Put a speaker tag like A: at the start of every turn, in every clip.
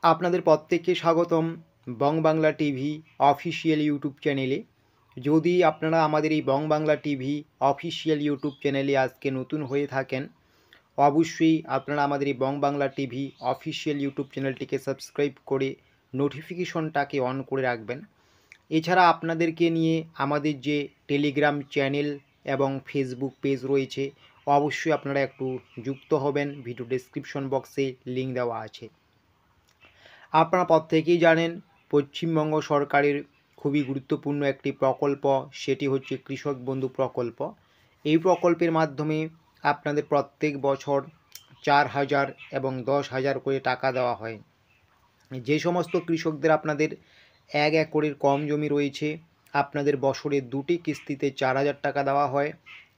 A: আপনাদের প্রত্যেককে স্বাগতম বং বাংলা টিভি অফিসিয়াল ইউটিউব চ্যানেলে। যদি আপনারা আমাদের এই বং বাংলা টিভি অফিসিয়াল ইউটিউব চ্যানেলে আজকে নতুন হয়ে থাকেন, অবশ্যই আপনারা আমাদের এই বং বাংলা টিভি অফিসিয়াল ইউটিউব চ্যানেলটিকে সাবস্ক্রাইব করে নোটিফিকেশনটাকে অন করে রাখবেন। এছাড়া আপনাদেরকে নিয়ে আমাদের যে টেলিগ্রাম চ্যানেল এবং ফেসবুক পেজ রয়েছে, অবশ্যই আপনারা একটু যুক্ত হবেন। ভিডিও ডেসক্রিপশন বক্সে লিঙ্ক দেওয়া আছে। আপনারা প্রত্যেকেই জানেন পশ্চিমবঙ্গ সরকারের খুবই গুরুত্বপূর্ণ একটি প্রকল্প, সেটি হচ্ছে কৃষক বন্ধু প্রকল্প। এই প্রকল্পের মাধ্যমে আপনাদের প্রত্যেক বছর 4,000 এবং 10,000 করে টাকা দেওয়া হয়। যে সমস্ত কৃষকদের আপনাদের 1 একরের কম জমি রয়েছে, আপনাদের বছরে 2টি কিস্তিতে 4,000 টাকা দেওয়া হয়,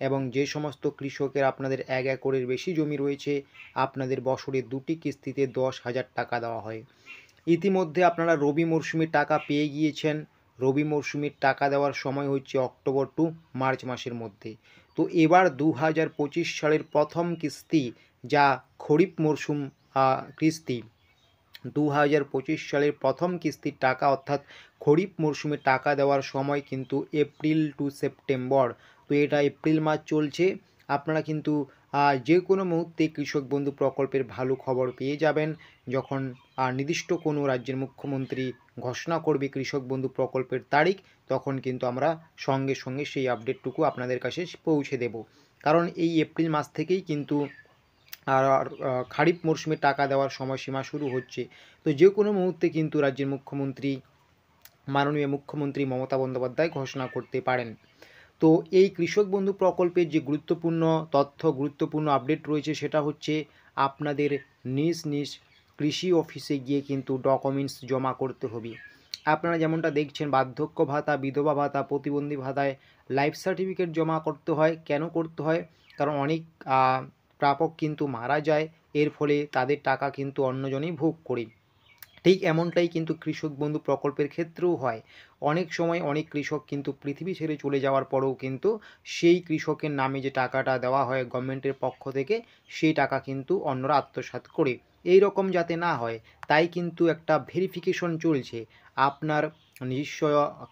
A: এবং যে সমস্ত কৃষকের আপনাদের 1 একরের বেশি জমি রয়েছে, আপনাদের বছরে 2টি কিস্তিতে 10,000 টাকা দেওয়া হয়। ইতিমধ্যে আপনারা রবি মরশুমের টাকা পেয়ে গিয়েছেন। রবি মরশুমের টাকা দেওয়ার সময় হচ্ছে অক্টোবর টু মার্চ মাসের মধ্যে। তো এবার 2025 সালের প্রথম কিস্তি, যা খরিফ মরশুম কিস্তি, 2025 সালের প্রথম কিস্তির টাকা অর্থাৎ খরিফ মরশুমে টাকা দেওয়ার সময় কিন্তু এপ্রিল টু সেপ্টেম্বর। তো এটা এপ্রিল মাস চলছে। আপনারা কিন্তু যে কোনো মুহূর্তে কৃষক বন্ধু প্রকল্পের ভালো খবর পেয়ে যাবেন। যখন নির্দিষ্ট কোনো রাজ্যের মুখ্যমন্ত্রী ঘোষণা করবে কৃষক বন্ধু প্রকল্পের তারিখ, তখন কিন্তু আমরা সঙ্গে সঙ্গে সেই আপডেটটুকু আপনাদের কাছে পৌঁছে দেব। কারণ এই এপ্রিল মাস থেকেই কিন্তু খারিফ মরশুমে টাকা দেওয়ার সময়সীমা শুরু হচ্ছে। তো যে কোনো মুহূর্তে কিন্তু রাজ্যের মুখ্যমন্ত্রী, মাননীয় মুখ্যমন্ত্রী মমতা বন্দ্যোপাধ্যায় ঘোষণা করতে পারেন। তো এই কৃষক বন্ধু প্রকল্পের যে গুরুত্বপূর্ণ তথ্য, গুরুত্বপূর্ণ আপডেট রয়েছে, সেটা হচ্ছে আপনাদের নিজ নিজ কৃষি অফিসে গিয়ে কিন্তু ডকুমেন্টস জমা করতে হবে। আপনারা যেমনটা দেখছেন, বার্ধক্য ভাতা, বিধবা ভাতা, প্রতিবন্ধী ভাতায় লাইফ সার্টিফিকেট জমা করতে হয়। কেন করতে হয়? কারণ অনেক প্রাপক কিন্তু মারা যায়, এর ফলে তাদের টাকা কিন্তু অন্যজনেই ভোগ করে। ঠিক এমনটাই কিন্তু কৃষক বন্ধু প্রকল্পের ক্ষেত্রেও হয়। অনেক সময় অনেক কৃষক কিন্তু পৃথিবী ছেড়ে চলে যাওয়ার পরেও কিন্তু সেই কৃষকের নামে যে টাকাটা দেওয়া হয় গভর্নমেন্টের পক্ষ থেকে, সেই টাকা কিন্তু অন্যরা আত্মসাৎ করে। এই রকম যাতে না হয়, তাই কিন্তু একটা ভেরিফিকেশন চলছে। আপনার নিজস্ব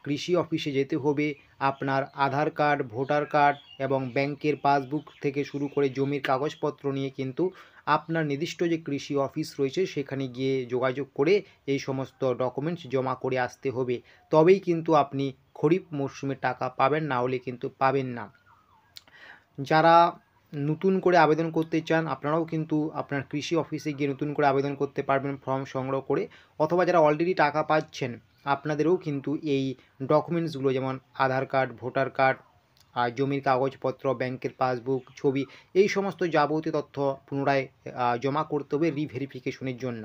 A: কৃষি অফিসে যেতে হবে। আপনার আধার কার্ড, ভোটার কার্ড এবং ব্যাংকের পাসবুক থেকে শুরু করে জমির কাগজপত্র নিয়ে কিন্তু আপনার নির্দিষ্ট যে কৃষি অফিস রয়েছে সেখানে গিয়ে যোগাযোগ করে এই সমস্ত ডকুমেন্টস জমা করে আসতে হবে। তবেই কিন্তু আপনি খরিফ মরশুমে টাকা পাবেন, না হলে কিন্তু পাবেন না। যারা নতুন করে আবেদন করতে চান, আপনারাও কিন্তু আপনার কৃষি অফিসে গিয়ে নতুন করে আবেদন করতে পারবেন ফর্ম সংগ্রহ করে। অথবা যারা অলরেডি টাকা পাচ্ছেন, আপনাদেরও কিন্তু এই ডকুমেন্টসগুলো, যেমন আধার কার্ড, ভোটার কার্ড, আর জমির কাগজপত্র, ব্যাংকের পাসবুক, ছবি, এই সমস্ত যাবতীয় তথ্য পুনরায় জমা করতে হবে রিভেরিফিকেশনের জন্য।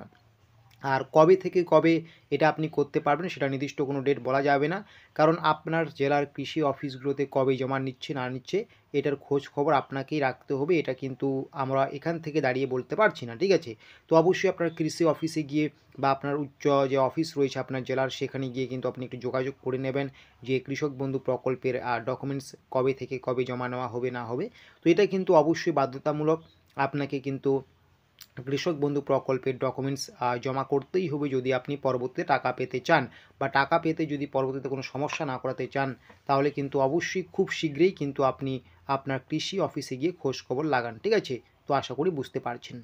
A: আর কবে থেকে কবে এটা আপনি করতে পারবেন সেটা নির্দিষ্ট কোনো ডেট বলা যাবে না। কারণ আপনার জেলার কৃষি অফিসগুলোতে কবে জমা নিচ্ছে না নিচ্ছে, এটার খোঁজ খবর আপনাকেই রাখতে হবে। এটা কিন্তু আমরা এখান থেকে দাঁড়িয়ে বলতে পারছি না, ঠিক আছে? তো অবশ্যই আপনার কৃষি অফিসে গিয়ে বা আপনার উচ্চ যে অফিস রয়েছে আপনার জেলার, সেখানে গিয়ে কিন্তু আপনি একটু যোগাযোগ করে নেবেন যে কৃষক বন্ধু প্রকল্পের ডকুমেন্টস কবে থেকে কবে জমা নেওয়া হবে না হবে। তো এটা কিন্তু অবশ্যই বাধ্যতামূলক। আপনাকে কিন্তু কৃষক বন্ধু প্রকল্পের ডকুমেন্টস জমা করতেই হবে যদি আপনি পরবর্তীতে টাকা পেতে চান, বা টাকা পেতে যদি পরবর্তীতে কোনো সমস্যা না করাতে চান, তাহলে কিন্তু অবশ্যই খুব শীঘ্রই কিন্তু আপনি আপনার কৃষি অফিসে গিয়ে খোঁজ খবর লাগান, ঠিক আছে? তো আশা করি বুঝতে পারছেন।